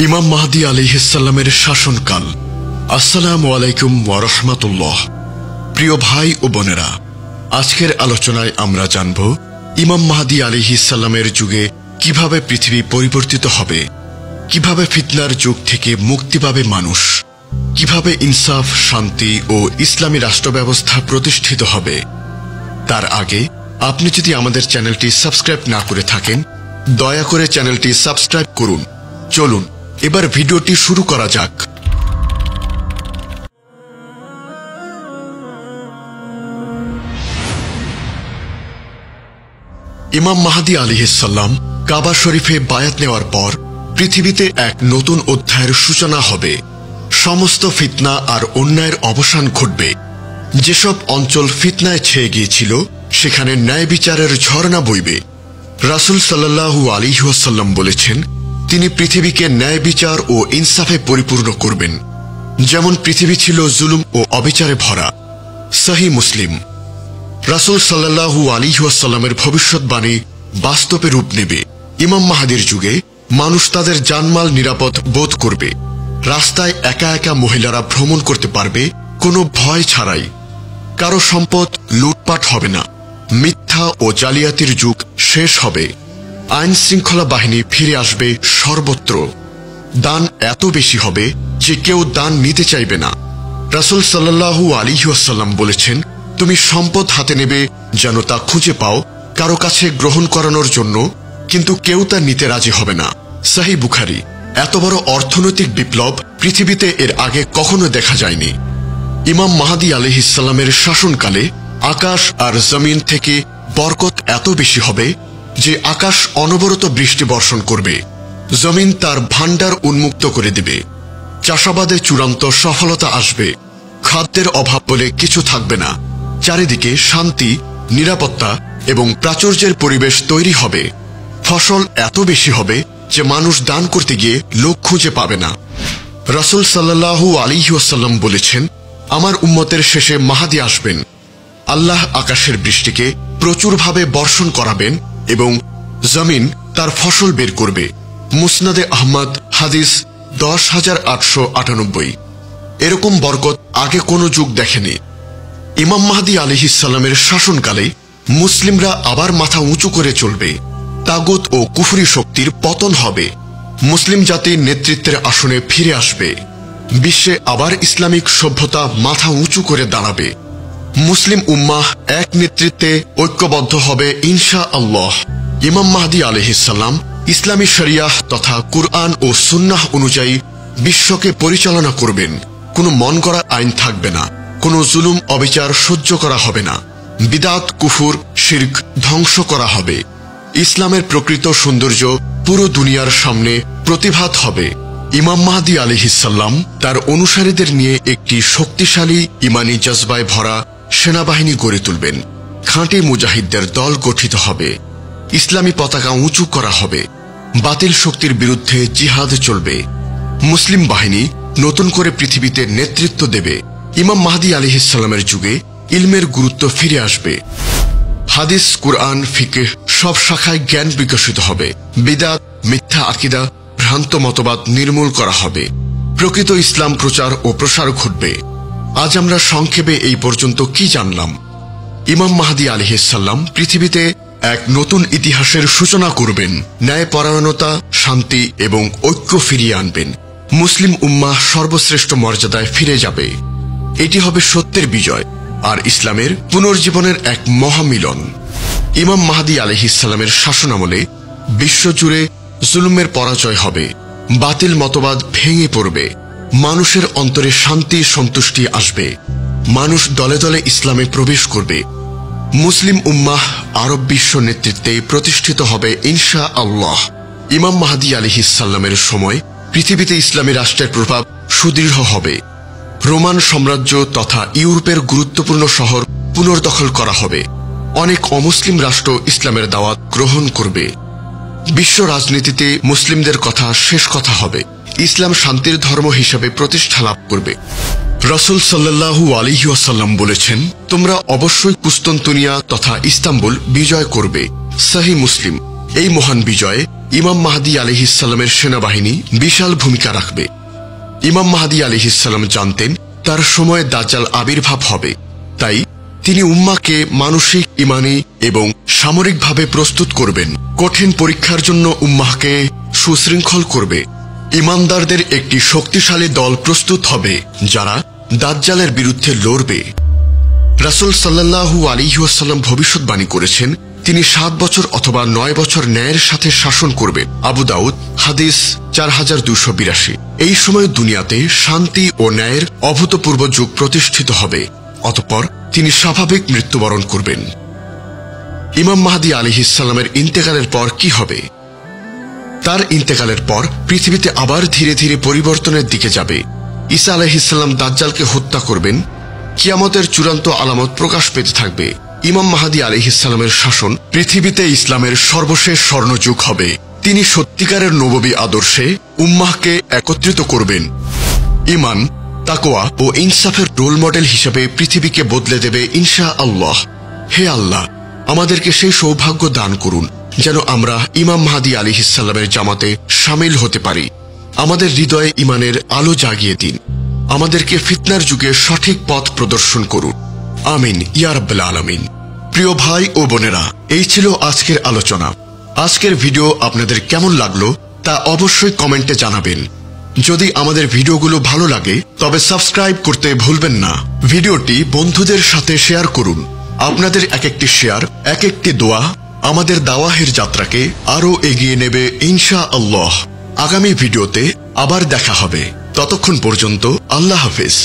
ইমাম মাহদী আলাইহিস সালামের শাসনকাল। আসসালামু আলাইকুম ওয়া রাহমাতুল্লাহ। প্রিয় ভাই ও বোনেরা, আজকের আলোচনায় আমরা জানব ইমাম মাহদী আলাইহিস সালামের যুগে কিভাবে পৃথিবী পরিবর্তিত হবে, কিভাবে ফিতনার যুগ থেকে মুক্তি পাবে মানুষ, কিভাবে ইনসাফ, শান্তি ও ইসলামী রাষ্ট্র ব্যবস্থা প্রতিষ্ঠিত হবে। তার আগে আপনি যদি আমাদের চ্যানেলটি সাবস্ক্রাইব না করে থাকেন, দয়া করে চ্যানেলটি সাবস্ক্রাইব করুন। চলুন এবার ভিডিওটি শুরু করা যাক। ইমাম মাহদী আলাইহিস সালাম কাবা শরীফে বায়াত নেওয়ার পর পৃথিবীতে এক নতুন অধ্যায়ের সূচনা হবে। সমস্ত ফিতনা আর অন্যায়ের অবসান ঘটবে। যেসব অঞ্চল ফিতনায় ছেয়ে গিয়েছিল সেখানে ন্যায় বিচারের ঝর্ণা বইবে। রাসূল সাল্লাল্লাহু আলাইহি ওয়াসাল্লাম বলেছেন, তিনি পৃথিবীকে ন্যায় বিচার ও ইনসাফে পরিপূর্ণ করবেন, যেমন পৃথিবী ছিল জুলুম ও অবিচারে ভরা। সহিহ মুসলিম। রাসূল সাল্লাল্লাহু আলাইহি ওয়াসাল্লামের ভবিষ্যৎবাণী বাস্তবে রূপ নেবে। ইমাম মাহদীর যুগে মানুষ তাদের জানমাল নিরাপদ বোধ করবে। রাস্তায় একা একা মহিলারা ভ্রমণ করতে পারবে কোনো ভয় ছাড়াই। কারো সম্পদ লুটপাট হবে না। মিথ্যা ও জালিয়াতির যুগ শেষ হবে। আইন শৃঙ্খলা বাহিনী ফিরে আসবে সর্বত্র। দান এত বেশি হবে যে কেউ দান নিতে চাইবে না। রাসূল সাল্লাল্লাহু আলাইহি ওয়াসাল্লাম বলেছেন, তুমি সম্পদ হাতে নেবে যেন তা খুঁজে পাও কারো কাছে গ্রহণ করানোর জন্য, কিন্তু কেউ তা নিতে রাজি হবে না। সহিহ বুখারী। এত বড় অর্থনৈতিক বিপ্লব পৃথিবীতে এর আগে কখনো দেখা যায়নি। ইমাম মাহদী আলাইহিস সালামের শাসনকালে আকাশ আর জমিন থেকে বরকত এত বেশি হবে যে আকাশ অনবরত বৃষ্টি বর্ষণ করবে, জমিন তার ভান্ডার উন্মুক্ত করে দেবে। চাষাবাদে চূড়ান্ত সফলতা আসবে। খাদ্যের অভাব বলে কিছু থাকবে না। চারিদিকে শান্তি, নিরাপত্তা এবং প্রাচুর্যের পরিবেশ তৈরি হবে। ফসল এত বেশি হবে যে মানুষ দান করতে গিয়ে লোক খুঁজে পাবে না। রাসূল সাল্লাল্লাহু আলাইহি ওয়াসাল্লাম বলেছেন, আমার উম্মতের শেষে মাহদী আসবেন। আল্লাহ আকাশের বৃষ্টিকে প্রচুরভাবে বর্ষণ করাবেন এবং জমিন তার ফসল বের করবে। মুসনাদে আহমদ, হাদিস 10,898। এরকম বরকত আগে কোনো যুগ দেখেনি। ইমাম মাহদী আলাইহিস সালামের শাসনকালে মুসলিমরা আবার মাথা উঁচু করে চলবে। তাগুত ও কুফরি শক্তির পতন হবে। মুসলিম জাতির নেতৃত্বের আসনে ফিরে আসবে। বিশ্বে আবার ইসলামিক সভ্যতা মাথা উঁচু করে দাঁড়াবে। মুসলিম উম্মাহ এক নেতৃত্বে ঐক্যবদ্ধ হবে ইনশাআল্লাহ। ইমাম মাহদী আলাইহিস সালাম ইসলামী শরিয়াহ তথা কুরআন ও সুন্নাহ অনুযায়ী বিশ্বকে পরিচালনা করবেন। কোনো মন গড়া আইন থাকবে না। কোনো জুলুম অবিচার সহ্য করা হবে না। বিদআত, কুফর, শিরক ধ্বংস করা হবে। ইসলামের প্রকৃত সৌন্দর্য পুরো দুনিয়ার সামনে প্রতিভাত হবে। ইমাম মাহদী আলাইহিস সালাম তার অনুসারীদের নিয়ে একটি শক্তিশালী ইমানি জজবায় ভরা সেনাবাহিনী গড়ে তুলবেন। খাঁটি মুজাহিদদের দল গঠিত হবে। ইসলামী পতাকা উঁচু করা হবে। বাতিল শক্তির বিরুদ্ধে জিহাদ চলবে। মুসলিম বাহিনী নতুন করে পৃথিবীতে নেতৃত্ব দেবে। ইমাম মাহদী আলাইহিস সালামের যুগে ইলমের গুরুত্ব ফিরে আসবে। হাদিস, কুরআন, ফিকহ সব শাখায় জ্ঞান বিকশিত হবে। বিদআত, মিথ্যা আকীদা, ভ্রান্ত মতবাদ নির্মূল করা হবে। প্রকৃত ইসলাম প্রচার ও প্রসার ঘটবে। আজ আমরা সংক্ষেপে এই পর্যন্ত কি জানলাম? ইমাম মাহদী আলাইহিস সালাম পৃথিবীতে এক নতুন ইতিহাসের সূচনা করবেন। ন্যায়পরায়ণতা, শান্তি এবং ঐক্য ফিরিয়ে আনবেন। মুসলিম উম্মাহ সর্বশ্রেষ্ঠ মর্যাদায় ফিরে যাবে। এটি হবে সত্যের বিজয় আর ইসলামের পুনর্জীবনের এক মহামিলন। ইমাম মাহদী আলাইহিস সালামের শাসনামলে বিশ্বজুড়ে জুলুমের পরাজয় হবে। বাতিল মতবাদ ভেঙে পড়বে। মানুষের অন্তরে শান্তি, সন্তুষ্টি আসবে। মানুষ দলে দলে ইসলামে প্রবেশ করবে। মুসলিম উম্মাহ আরব বিশ্ব নেতৃত্বে প্রতিষ্ঠিত হবে ইনশাআল্লাহ। ইমাম মাহদী আলাইহিস সালামের সময় পৃথিবীতে ইসলামী রাষ্ট্রের প্রভাব সুদৃঢ় হবে। রোমান সাম্রাজ্য তথা ইউরোপের গুরুত্বপূর্ণ শহর পুনর্দখল করা হবে। অনেক অমুসলিম রাষ্ট্র ইসলামের দাওয়াত গ্রহণ করবে। বিশ্ব রাজনীতিতে মুসলিমদের কথা শেষ কথা হবে। ইসলাম শান্তির ধর্ম হিসেবে প্রতিষ্ঠা লাভ করবে। রাসূল সাল্লাল্লাহু আলাইহি ওয়াসাল্লাম বলেছেন, তোমরা অবশ্যই কুস্তন্তনিয়া তথা ইস্তাম্বুল বিজয় করবে। সহিহ মুসলিম। এই মহান বিজয়ে ইমাম মাহদী আলাইহিসসালামের সেনাবাহিনী বিশাল ভূমিকা রাখবে। ইমাম মাহদী আলাইহিসসালাম জানতেন তার সময়ে দাজ্জাল আবির্ভাব হবে, তাই তিনি উম্মাহকে মানসিক, ঈমানী এবং সামরিকভাবে প্রস্তুত করবেন। কঠিন পরীক্ষার জন্য উম্মাহকে সুশৃঙ্খল করবে। ঈমানদারদের একটি শক্তিশালী দল প্রস্তুত হবে যারা দাজ্জালের বিরুদ্ধে লড়বে। রাসূল সাল্লাল্লাহু আলাইহি ওয়াসাল্লাম ভবিষ্যৎবাণী করেছেন তিনি 7 বছর অথবা 9 বছর ন্যায়ের সাথে শাসন করবেন। আবু দাউদ হাদিস 4282। এই সময় দুনিয়াতে শান্তি ও ন্যায়ের অভূতপূর্ব যুগ প্রতিষ্ঠিত হবে। অতঃপর তিনি স্বাভাবিক মৃত্যুবরণ করবেন। ইমাম মাহদী আলাইহিসসালামের ইন্তেকালের পর কি হবে? তার ইন্তেকালের পর পৃথিবীতে আবার ধীরে ধীরে পরিবর্তনের দিকে যাবে। ঈসা আলাইহিসসালাম দাজ্জালকে হত্যা করবেন। কিয়ামতের চূড়ান্ত আলামত প্রকাশ পেতে থাকবে। ইমাম মাহদী আলাইহিসসালামের শাসন পৃথিবীতে ইসলামের সর্বশেষ স্বর্ণযুগ হবে। তিনি সত্যিকারের নববী আদর্শে উম্মাহকে একত্রিত করবেন। ঈমান, তাকওয়া ও ইনসাফের রোল মডেল হিসেবে পৃথিবীকে বদলে দেবে ইনশাআল্লাহ। হে আল্লাহ, আমাদেরকে সেই সৌভাগ্য দান করুন যেন আমরা ইমাম মাহদী আলাইহিসসালামের জামাতে শামিল হতে পারি। আমাদের হৃদয়ে ঈমানের আলো জাগিয়ে দিন। আমাদেরকে ফিতনার যুগে সঠিক পথ প্রদর্শন করুন। আমিন ইয়া রাব্বাল আলামিন। প্রিয় ভাই ও বোনেরা, এই ছিল আজকের আলোচনা। আজকের ভিডিও আপনাদের কেমন লাগলো তা অবশ্যই কমেন্টে জানাবেন। যদি আমাদের ভিডিওগুলো ভালো লাগে তবে সাবস্ক্রাইব করতে ভুলবেন না। ভিডিওটি বন্ধুদের সাথে শেয়ার করুন। আপনাদের এক একটি শেয়ার, এক একটি দোয়া আমাদের দাওয়াহের যাত্রাকে আরো এগিয়ে নেবে ইনশাআল্লাহ। আগামী ভিডিওতে আবার দেখা হবে। ততক্ষণ পর্যন্ত আল্লাহ হাফেজ।